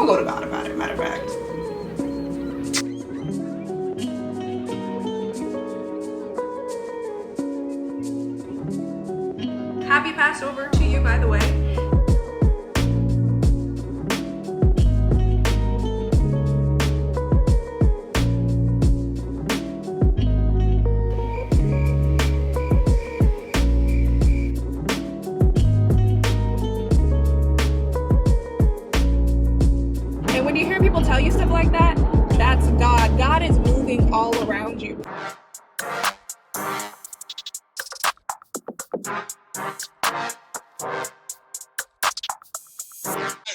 gonna go to God about it, matter of fact. Happy Passover to you, by the way. And when you hear people tell you stuff like that, that's God. God is moving all around you.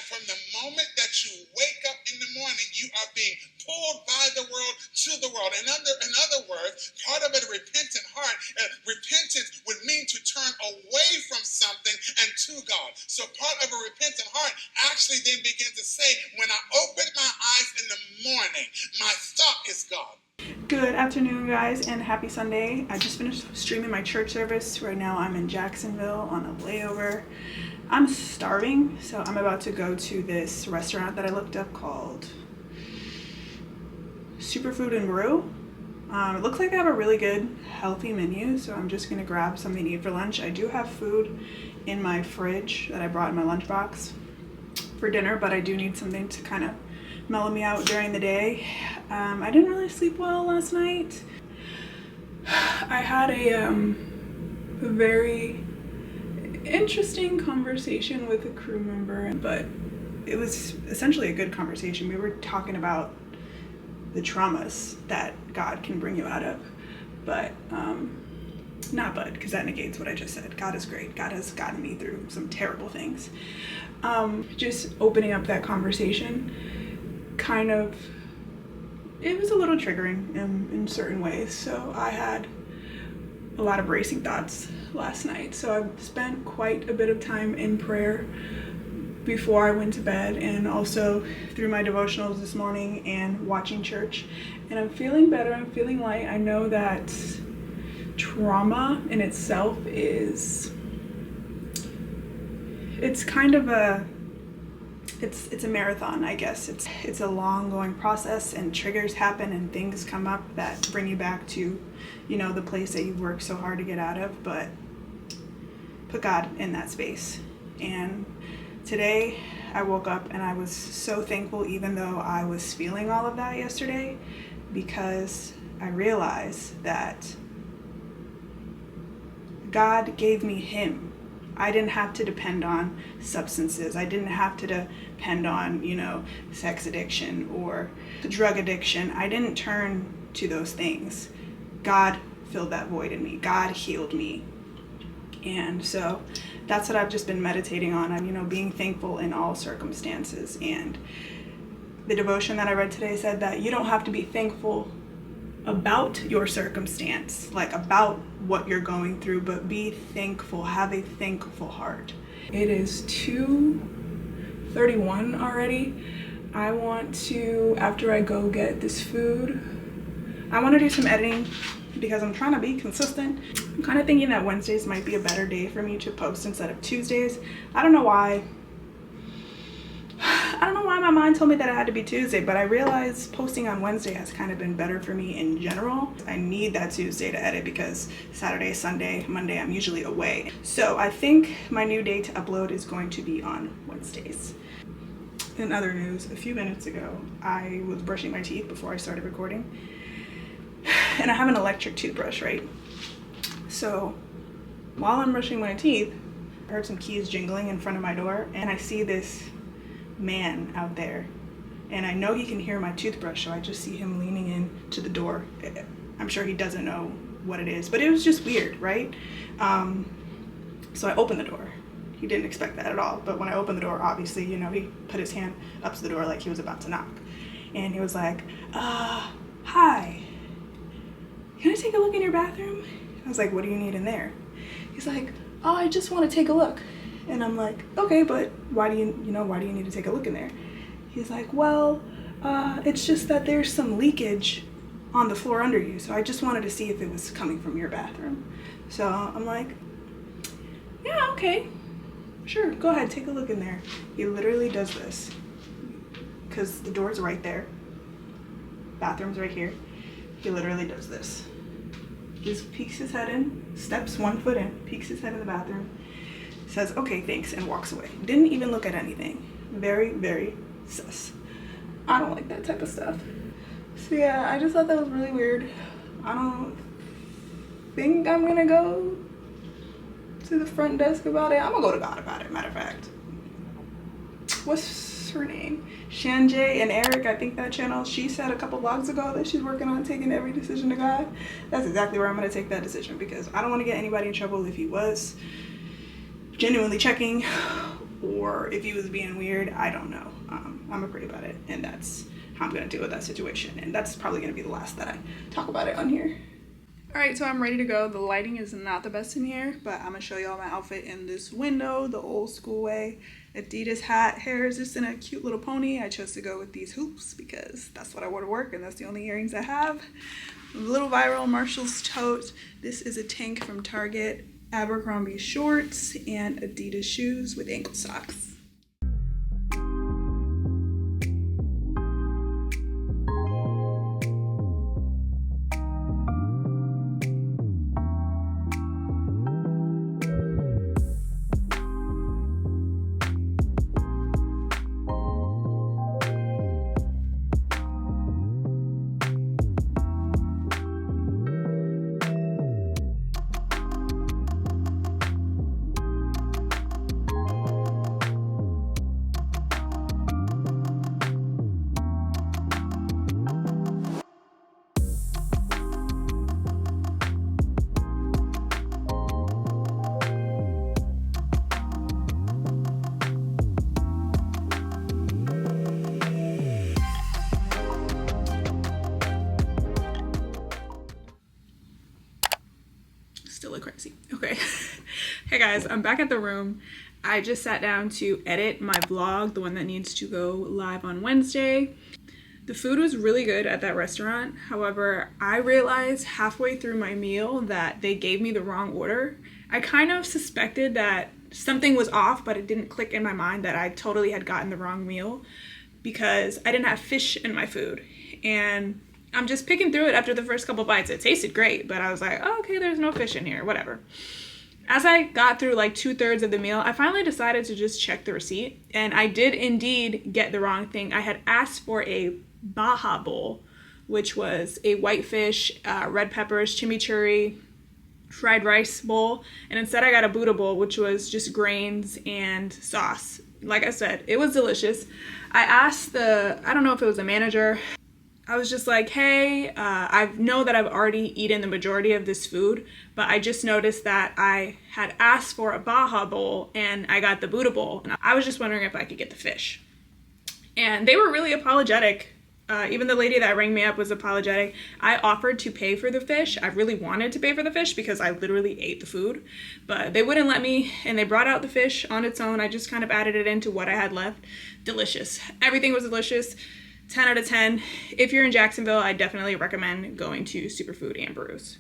From the moment that you wake up in the morning, you are being pulled by the world to the world. In other words, part of a repentant heart, repentance would mean to turn away from something and to God. So part of a repentant heart actually then begins to say, when I open my eyes in the morning, my thought is God. Good afternoon, guys, and happy Sunday. I just finished streaming my church service. Right now I'm in Jacksonville on a layover. I'm starving, so I'm about to go to this restaurant that I looked up called Superfood and Brew. It looks like they have a really good, healthy menu, so I'm just gonna grab something to eat for lunch. I do have food in my fridge that I brought in my lunchbox for dinner, but I do need something to kind of mellow me out during the day. I didn't really sleep well last night. I had a very interesting conversation with a crew member, but it was essentially a good conversation. We were talking about the traumas that God can bring you out of, but not but, because that negates what I just said. God is great. God has gotten me through some terrible things. Just opening up that conversation kind of, it was a little triggering in certain ways. So I had a lot of racing thoughts last night. So I've spent quite a bit of time in prayer before I went to bed, and also through my devotionals this morning and watching church. And I'm feeling better. I'm feeling light. I know that trauma in itself it's kind of it's a marathon, I guess. It's a long going process, and triggers happen and things come up that bring you back to, the place that you've worked so hard to get out of, but put God in that space. And today I woke up and I was so thankful, even though I was feeling all of that yesterday, because I realized that God gave me him. I didn't have to depend on substances. I didn't have to depend on, sex addiction or drug addiction. I didn't turn to those things. God filled that void in me. God healed me. And so that's what I've just been meditating on. I'm, being thankful in all circumstances. And the devotion that I read today said that you don't have to be thankful about your circumstance, like about what you're going through, but be thankful, have a thankful heart. It is 2:31 already. I want to, after I go get this food, I want to do some editing because I'm trying to be consistent. I'm kind of thinking that Wednesdays might be a better day for me to post instead of Tuesdays. I don't know why my mind told me that it had to be Tuesday, but I realized posting on Wednesday has kind of been better for me in general. I need that Tuesday to edit because Saturday, Sunday, Monday, I'm usually away. So I think my new day to upload is going to be on Wednesdays. In other news, a few minutes ago, I was brushing my teeth before I started recording. And I have an electric toothbrush, right? So while I'm brushing my teeth, I heard some keys jingling in front of my door, and I see this man out there, and I know he can hear my toothbrush, so I just see him leaning in to the door. I'm sure he doesn't know what it is, but it was just weird, right? So I opened the door. He didn't expect that at all, but when I opened the door, obviously, he put his hand up to the door like he was about to knock, and he was like, hi, can I take a look in your bathroom? I was like, what do you need in there? He's like, oh, I just want to take a look. And I'm like, okay, but why do you need to take a look in there? He's like, well, it's just that there's some leakage on the floor under you, so I just wanted to see if it was coming from your bathroom. So I'm like, yeah, okay, sure, go ahead, take a look in there. He literally does this. because the door's right there. Bathroom's right here. He literally does this. Just peeks his head in, steps 1 foot in, peeks his head in the bathroom, says, okay, thanks, and walks away. Didn't even look at anything. Very, very sus. I don't like that type of stuff. So yeah, I just thought that was really weird. I don't think I'm gonna go to the front desk about it. I'm gonna go to God about it, matter of fact. What's her name? Shanjay and Eric, I think that channel, she said a couple vlogs ago that she's working on taking every decision to God. That's exactly where I'm gonna take that decision, because I don't wanna get anybody in trouble if he was genuinely checking or if he was being weird. I don't know. I'm gonna pray about it, and that's how I'm gonna deal with that situation. And that's probably gonna be the last that I talk about it on here. All right, so I'm ready to go. The lighting is not the best in here, but I'm gonna show y'all my outfit in this window, the old school way. Adidas hat, hair is just in a cute little pony. I chose to go with these hoops because that's what I wore to work, and that's the only earrings I have. Little viral Marshall's tote. This is a tank from Target, Abercrombie shorts, and Adidas shoes with ankle socks. Still look crazy. Okay. Hey guys, I'm back at the room. I just sat down to edit my vlog, the one that needs to go live on Wednesday. The food was really good at that restaurant. However, I realized halfway through my meal that they gave me the wrong order. I kind of suspected that something was off, but it didn't click in my mind that I totally had gotten the wrong meal because I didn't have fish in my food. And I'm just picking through it after the first couple bites. It tasted great, but I was like, oh, okay, there's no fish in here, whatever. As I got through like 2/3 of the meal, I finally decided to just check the receipt. And I did indeed get the wrong thing. I had asked for a Baja bowl, which was a whitefish, red peppers, chimichurri, fried rice bowl. And instead I got a Buddha bowl, which was just grains and sauce. Like I said, it was delicious. I asked I don't know if it was a manager, I was just like, hey, I know that I've already eaten the majority of this food, but I just noticed that I had asked for a Baja bowl and I got the Buddha bowl. And I was just wondering if I could get the fish. And they were really apologetic. Even the lady that rang me up was apologetic. I offered to pay for the fish. I really wanted to pay for the fish because I literally ate the food, but they wouldn't let me, and they brought out the fish on its own. I just kind of added it into what I had left. Delicious. Everything was delicious. 10 out of 10. If you're in Jacksonville, I definitely recommend going to Superfood and Brews.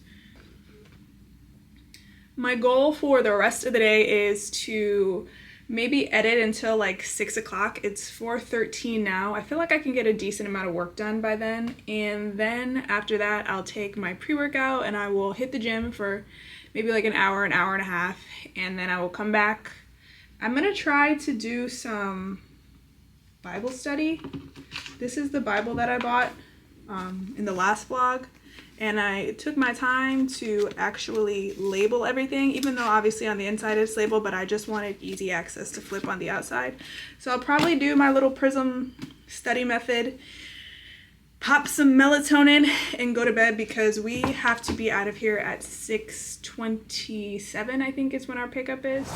My goal for the rest of the day is to maybe edit until like 6 o'clock. It's 4:13 now. I feel like I can get a decent amount of work done by then. And then after that, I'll take my pre-workout and I will hit the gym for maybe like an hour and a half. And then I will come back. I'm gonna try to do some Bible study. This is the Bible that I bought in the last vlog, and I took my time to actually label everything, even though obviously on the inside it's labeled, but I just wanted easy access to flip on the outside. So I'll probably do my little prism study method, pop some melatonin, and go to bed because we have to be out of here at 6:27, I think is when our pickup is.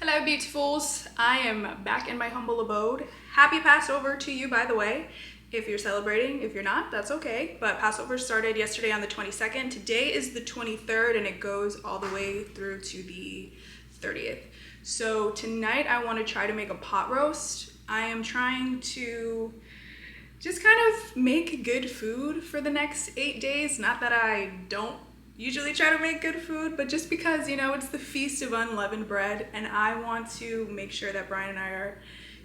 Hello beautifuls, I am back in my humble abode. Happy Passover to you, by the way. if you're celebrating. If you're not, that's okay. But Passover started yesterday on the 22nd. Today is the 23rd, and it goes all the way through to the 30th. So tonight I want to try to make a pot roast. I am trying to just kind of make good food for the next 8 days. Not that I don't usually try to make good food, but just because, you know, it's the Feast of Unleavened Bread, and I want to make sure that Brian and I are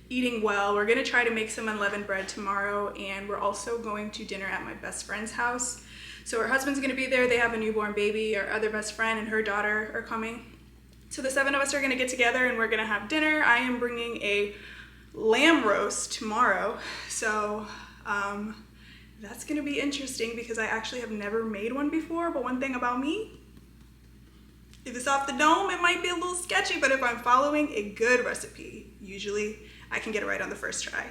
eating well. We're gonna try to make some unleavened bread tomorrow, and we're also going to dinner at my best friend's house. So her husband's gonna be there. They have a newborn baby. Our other best friend and her daughter are coming. So the 7 of us are gonna get together and we're gonna have dinner. I am bringing a lamb roast tomorrow. So that's gonna be interesting because I actually have never made one before. But one thing about me, if it's off the dome, it might be a little sketchy, but if I'm following a good recipe, usually I can get it right on the first try.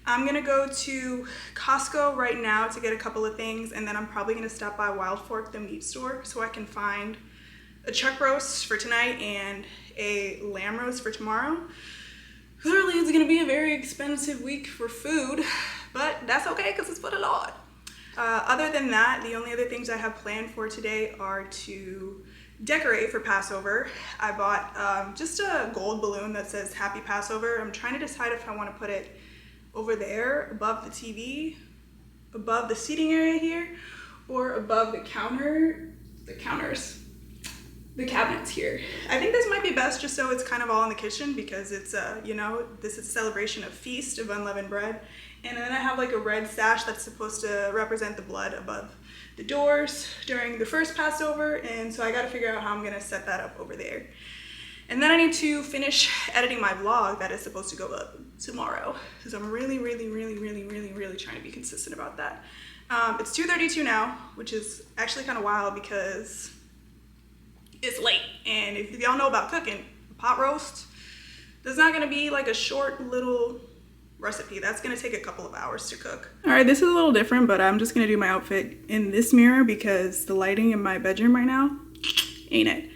I'm gonna go to Costco right now to get a couple of things, and then I'm probably gonna stop by Wild Fork, the meat store, so I can find a chuck roast for tonight and a lamb roast for tomorrow. Clearly it's gonna be a very expensive week for food, but that's okay because it's for the Lord. Other than that, the only other things I have planned for today are to decorate for Passover. I bought just a gold balloon that says Happy Passover. I'm trying to decide if I want to put it over there, above the TV, above the seating area here, or above the cabinets here. I think this might be best just so it's kind of all in the kitchen because it's, you know, this is a celebration of Feast of Unleavened Bread. And then I have like a red sash that's supposed to represent the blood above the doors during the first Passover. And so I got to figure out how I'm going to set that up over there. And then I need to finish editing my vlog that is supposed to go up tomorrow. Because I'm really trying to be consistent about that. It's 2:32 now, which is actually kind of wild because it's late. And if y'all know about cooking, a pot roast, there's not gonna be like a short little recipe. That's gonna take a couple of hours to cook. All right, this is a little different, but I'm just gonna do my outfit in this mirror because the lighting in my bedroom right now ain't it.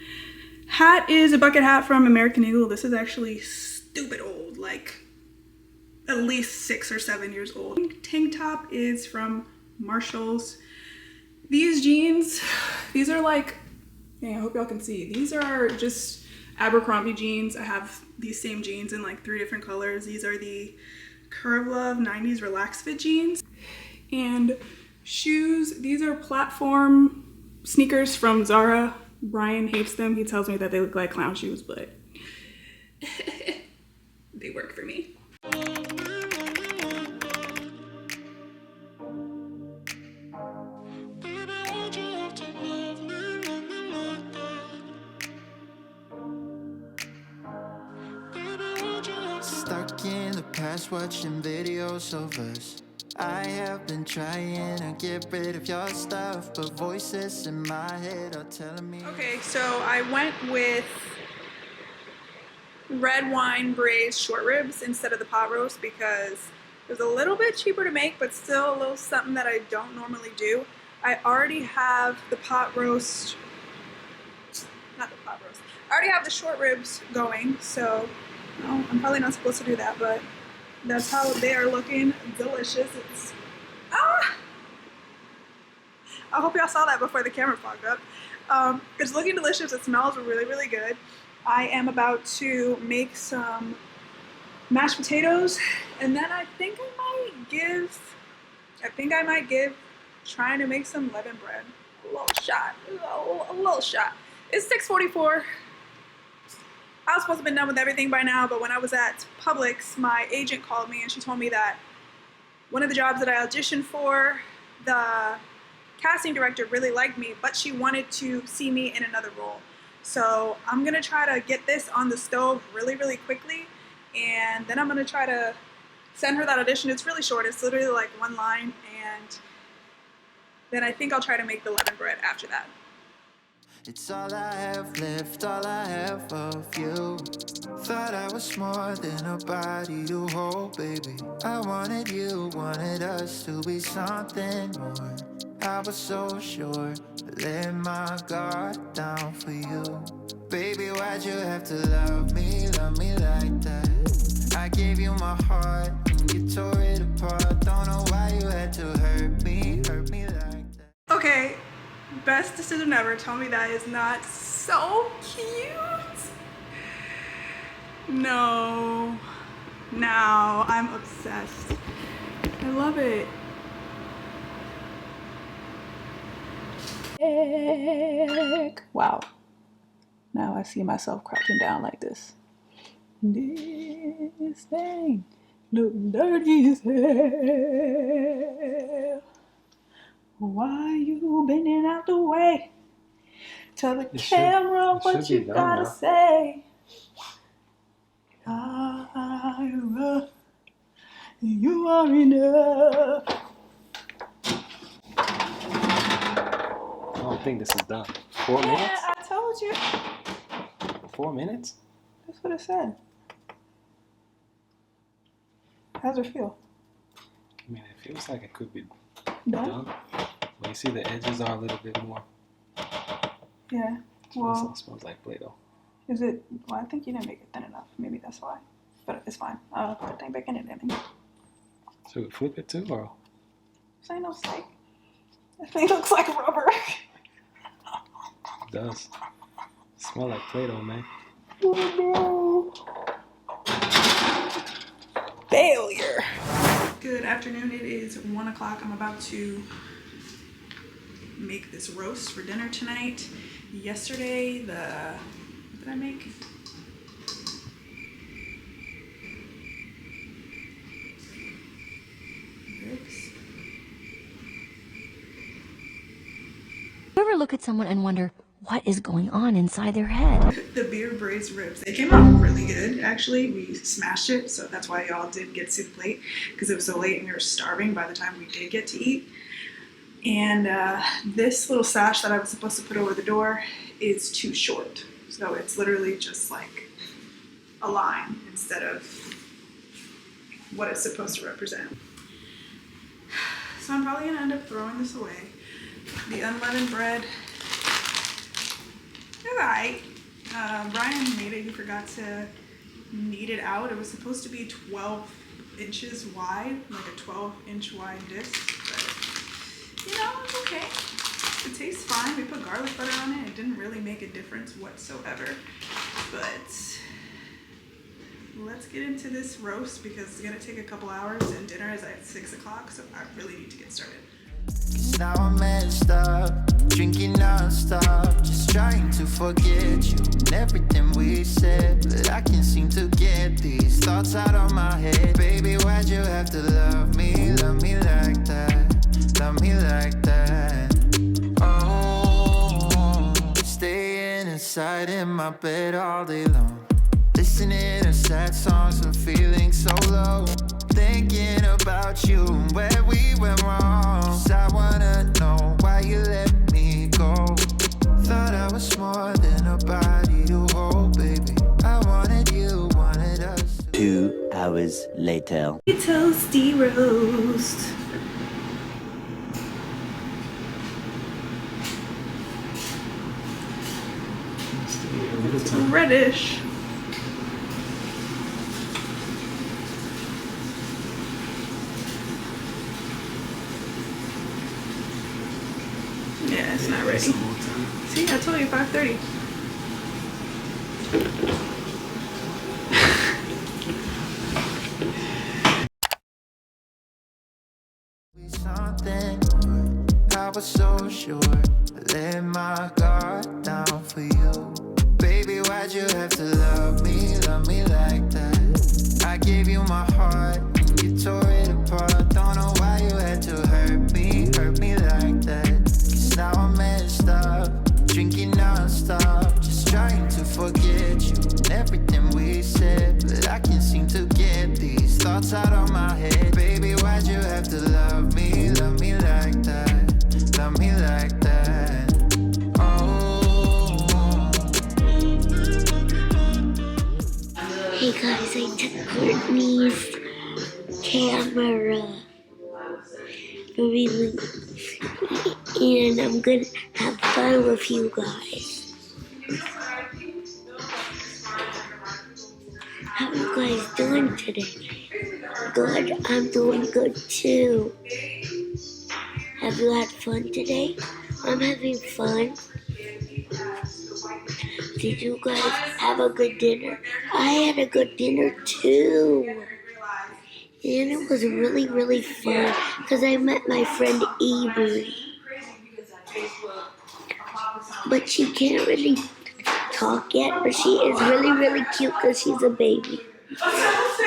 Hat is a bucket hat from American Eagle. This is actually stupid old, like at least 6 or 7 years old. Tank top is from Marshall's. These jeans, these are like, yeah, I hope y'all can see. These are just Abercrombie jeans. I have these same jeans in like 3 different colors. These are the Curve Love 90s Relax Fit jeans. And shoes, these are platform sneakers from Zara. Brian hates them. He tells me that they look like clown shoes, but they work for me. Stuck in the past watching videos of us. I have been trying to get rid of your stuff, but voices in my head are telling me. Okay, so I went with red wine braised short ribs instead of the pot roast because it was a little bit cheaper to make, but still a little something that I don't normally do. I already have the pot roast, not the pot roast, I already have the short ribs going, so no, I'm probably not supposed to do that, but that's how they are looking. Delicious. It's, I hope y'all saw that before the camera fogged up. It's looking delicious. It smells really good. I am about to make some mashed potatoes, and then I think I might give trying to make some leavened bread a little shot. It's 6:44. I was supposed to have been done with everything by now, but when I was at Publix, my agent called me and she told me that one of the jobs that I auditioned for, the casting director really liked me, but she wanted to see me in another role. So I'm gonna try to get this on the stove really quickly, and then I'm gonna try to send her that audition. It's really short, it's literally like 1 line, and then I think I'll try to make the leavened bread after that. It's all I have left, all I have of you. Thought I was more than a body to hold, baby. I wanted you, wanted us to be something more. I was so sure, I let my guard down for you. Baby, why'd you have to love me like that? I gave you my heart and you tore it apart. Don't know why you best decision ever. Tell me that is not so cute. No. Now I'm obsessed. I love it. Wow. Now I see myself crouching down like this. This thing look dirty as hell. Why you bending out the way? Tell the camera what you gotta say. Ira, you are enough. I don't think this is done. 4 minutes? Yeah, I told you. 4 minutes? That's what it said. How's it feel? I mean, it feels like it could be Done? done. But you see the edges are a little bit more. Yeah. Well, It smells like Play-Doh. is it? Well, I think you didn't make it thin enough. Maybe that's why. But it's fine. I'll put that thing back in it then. Should we flip it too, or? This ain't no steak. That thing looks like rubber. It does. Smell like Play-Doh, man. Oh no. Failure. Good afternoon. It is 1 o'clock. I'm about to make this roast for dinner tonight. Yesterday, what did I make? Ribs. You ever look at someone and wonder what is going on inside their head? The beer braised ribs. They came out really good, actually. We smashed it, so that's why y'all did get to the plate, because it was so late and we were starving by the time we did get to eat. And this little sash that I was supposed to put over the door is too short. So it's literally just like a line instead of what it's supposed to represent. So I'm probably gonna end up throwing this away. The unleavened bread, it's alright. Brian made it, he forgot to knead it out. It was supposed to be 12 inches wide, like a 12-inch wide disc, but you know, it's okay. It tastes fine. We put garlic butter on it. It didn't really make a difference whatsoever. But let's get into this roast because it's gonna take a couple hours and dinner is at 6 o'clock, so I really need to get started. Now I'm messed up, drinking non-stop, just trying to forget you and everything we said, but I can't seem to get these thoughts out of my head. Baby, why'd you have to love me like that, love me like that? Oh, staying inside in my bed all day long, listening to sad songs and feeling so low, thinking about you and where we went wrong. 'Cause I wanna know why you let me go. Thought I was more than a body to hold, baby. I wanted you, wanted us. 2 hours later. Toasty roast. It's reddish. Yeah, it's not ready. See, I told you 5:30. Something I was so sure I let my guard down for you. Baby, why'd you have to love me like that? I gave you my heart and you tore it apart. Don't know why you had to hurt me like that. 'Cause now I'm messed up, drinking non-stop, just trying to forget you and everything we said, but I can't seem to get these thoughts out of my head. Baby, why'd you have to love me like that, love me like that? Oh. Hey guys, I took Courtney's camera really, and I'm gonna have fun with you guys. How are you guys doing today? Good, I'm doing good too. Have you had fun today? I'm having fun. Did you guys have a good dinner? I had a good dinner too. And it was really, really fun because I met my friend Avery. But she can't really talk yet, but she is really, really cute because she's a baby.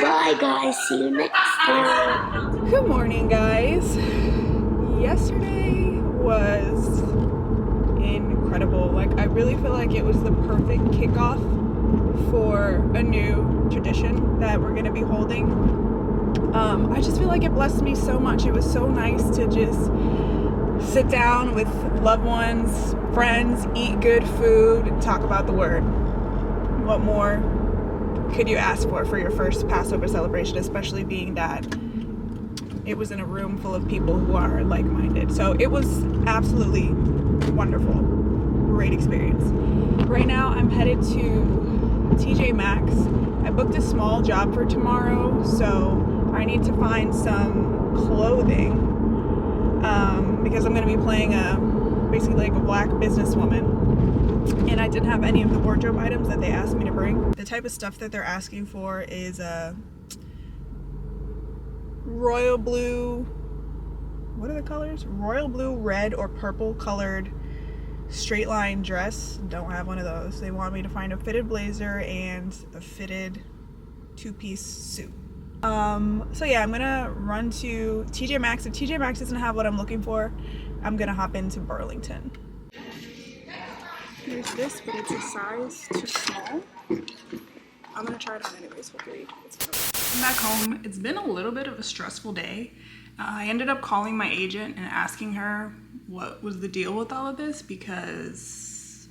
Bye, guys. See you next time. Good morning, guys. Yesterday was incredible. Like, I really feel like it was the perfect kickoff for a new tradition that we're going to be holding. I just feel like it blessed me so much. It was so nice to just sit down with loved ones, friends, eat good food, and talk about the word. What more could you ask for your first Passover celebration, especially being that it was in a room full of people who are like-minded. So it was absolutely wonderful. Great experience. Right now I'm headed to TJ Maxx. I booked a small job for tomorrow, so I need to find some clothing because I'm going to be playing basically like a black businesswoman, and I didn't have any of the wardrobe items that they asked me to bring. The type of stuff that they're asking for is royal blue, what are the colors? Royal blue, red, or purple colored straight line dress. Don't have one of those. They want me to find a fitted blazer and a fitted two-piece suit. So yeah, I'm gonna run to TJ Maxx. If TJ Maxx doesn't have what I'm looking for, I'm gonna hop into Burlington. Here's this, but it's a size too small. I'm gonna try it on anyways, hopefully it's good. I'm back home. It's been a little bit of a stressful day. I ended up calling my agent and asking her what was the deal with all of this, because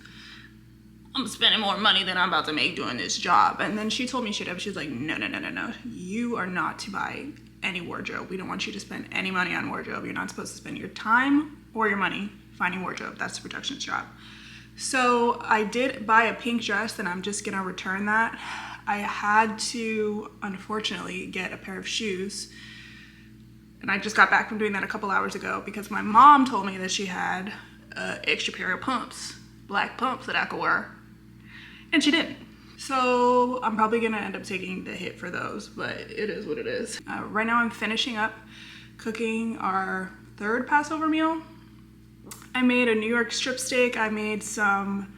I'm spending more money than I'm about to make doing this job. And then she told me she's like, no. You are not to buy any wardrobe. We don't want you to spend any money on wardrobe. You're not supposed to spend your time or your money finding wardrobe. That's the production's job. So I did buy a pink dress, and I'm just gonna return that. I had to, unfortunately, get a pair of shoes. And I just got back from doing that a couple hours ago because my mom told me that she had an extra pair of pumps, black pumps that I could wear. And she didn't. So I'm probably gonna end up taking the hit for those, but it is what it is. Right now I'm finishing up cooking our third Passover meal. I made a New York strip steak. I made some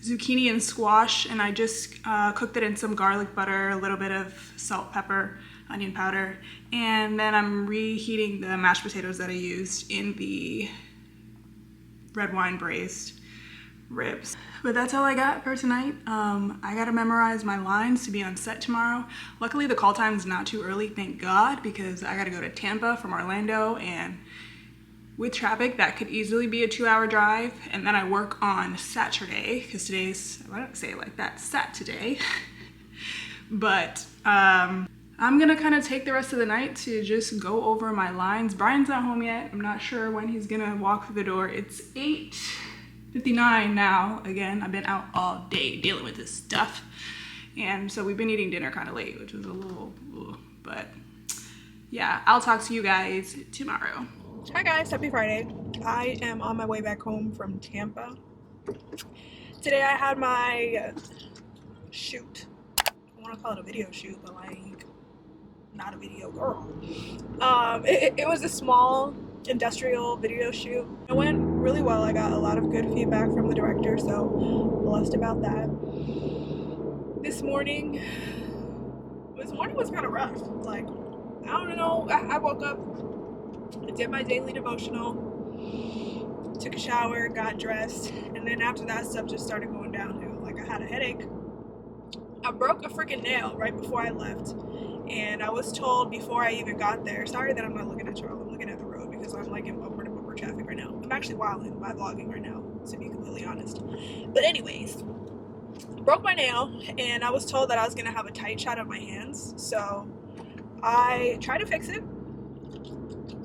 zucchini and squash, and I just cooked it in some garlic butter, a little bit of salt, pepper, onion powder, and then I'm reheating the mashed potatoes that I used in the red wine braised ribs. But that's all I got for tonight. I gotta memorize my lines to be on set tomorrow. Luckily the call time is not too early, thank God, because I gotta go to Tampa from Orlando, and with traffic that could easily be a 2-hour drive. And then I work on Saturday, because today's, I don't say it like that, Saturday. But I'm gonna kind of take the rest of the night to just go over my lines. Brian's not home yet. I'm not sure when he's gonna walk through the door. It's 8:59 now. Again, I've been out all day dealing with this stuff. And so we've been eating dinner kind of late, which was a little, but yeah, I'll talk to you guys tomorrow. Hi guys, happy Friday. I am on my way back home from Tampa. Today I had my shoot. I want to call it a video shoot, but like, not a video girl. It was a small industrial video shoot. It went really well. I got a lot of good feedback from the director, so blessed about that. This morning was kind of rough. Like, I don't know, I woke up, I did my daily devotional, took a shower, got dressed, and then after that stuff just started going downhill. Like, I had a headache. I broke a freaking nail right before I left, and I was told before I even got there, sorry that I'm not looking at y'all, I'm looking at the road because I'm like in bumper to bumper traffic right now. I'm actually wilding by vlogging right now, to be completely honest. But anyways, broke my nail, and I was told that I was gonna have a tight shot of my hands, so I tried to fix it.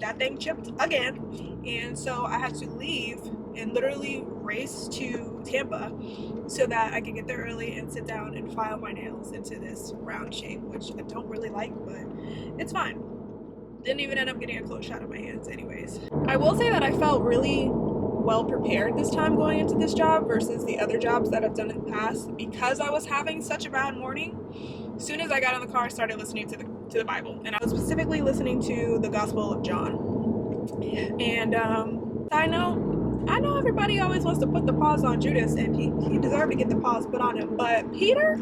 That thing chipped again, and so I had to leave and literally race to Tampa so that I could get there early and sit down and file my nails into this round shape, which I don't really like, but it's fine. Didn't even end up getting a close shot of my hands anyways. I will say that I felt really well prepared this time going into this job versus the other jobs that I've done in the past because I was having such a bad morning. As soon as I got in the car, I started listening to the Bible, and I was specifically listening to the Gospel of John. And I know everybody always wants to put the pause on Judas, and he deserved to get the pause put on him. But Peter,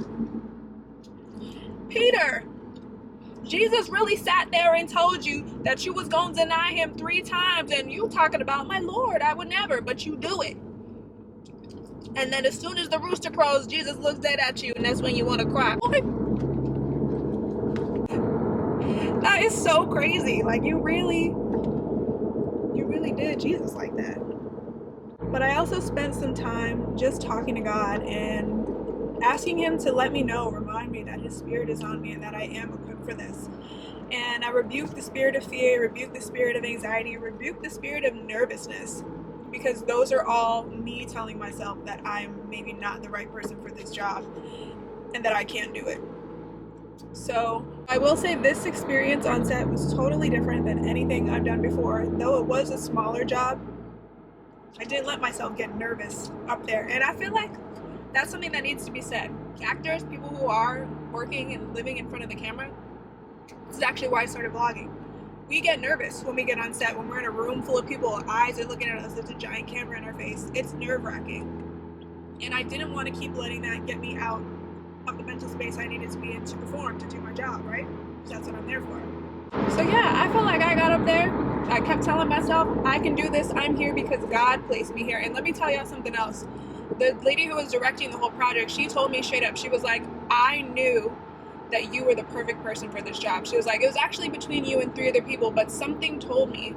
Jesus really sat there and told you that you was gonna deny him 3 times, and you talking about, my Lord, I would never, but you do it. And then as soon as the rooster crows, Jesus looks dead at you, and that's when you want to cry. That is so crazy. Like, you really did Jesus like that. But I also spent some time just talking to God and asking him to let me know, remind me that his spirit is on me and that I am equipped for this. And I rebuked the spirit of fear, rebuked the spirit of anxiety, rebuked the spirit of nervousness, because those are all me telling myself that I'm maybe not the right person for this job and that I can't do it. So I will say this experience on set was totally different than anything I've done before. Though it was a smaller job, I didn't let myself get nervous up there. And I feel like that's something that needs to be said. Actors, people who are working and living in front of the camera, this is actually why I started vlogging. We get nervous when we get on set, when we're in a room full of people, eyes are looking at us, there's a giant camera in our face. It's nerve-wracking. And I didn't want to keep letting that get me out of the mental space I needed to be in to perform, to do my job, right? That's what I'm there for. So yeah, I felt like I got up there. I kept telling myself, I can do this. I'm here because God placed me here. And let me tell y'all something else. The lady who was directing the whole project, she told me straight up, she was like, I knew that you were the perfect person for this job. She was like, it was actually between you and 3 other people, but something told me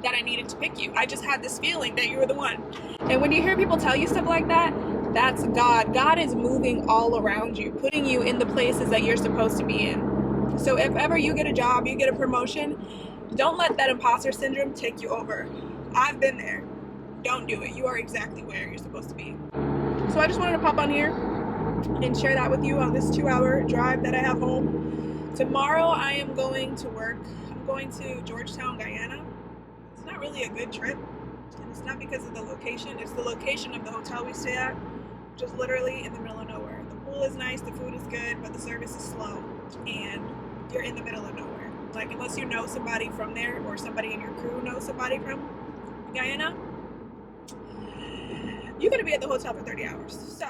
that I needed to pick you. I just had this feeling that you were the one. And when you hear people tell you stuff like that, that's God. God is moving all around you, putting you in the places that you're supposed to be in. So if ever you get a job, you get a promotion, don't let that imposter syndrome take you over. I've been there. Don't do it. You are exactly where you're supposed to be. So I just wanted to pop on here and share that with you on this 2-hour drive that I have home. Tomorrow I am going to work. I'm going to Georgetown, Guyana. It's not really a good trip, and it's not because of the location. It's the location of the hotel we stay at, which is literally in the middle of nowhere. The pool is nice, the food is good, but the service is slow, and you're in the middle of nowhere. Like, unless you know somebody from there or somebody in your crew knows somebody from Guyana, you're going to be at the hotel for 30 hours. So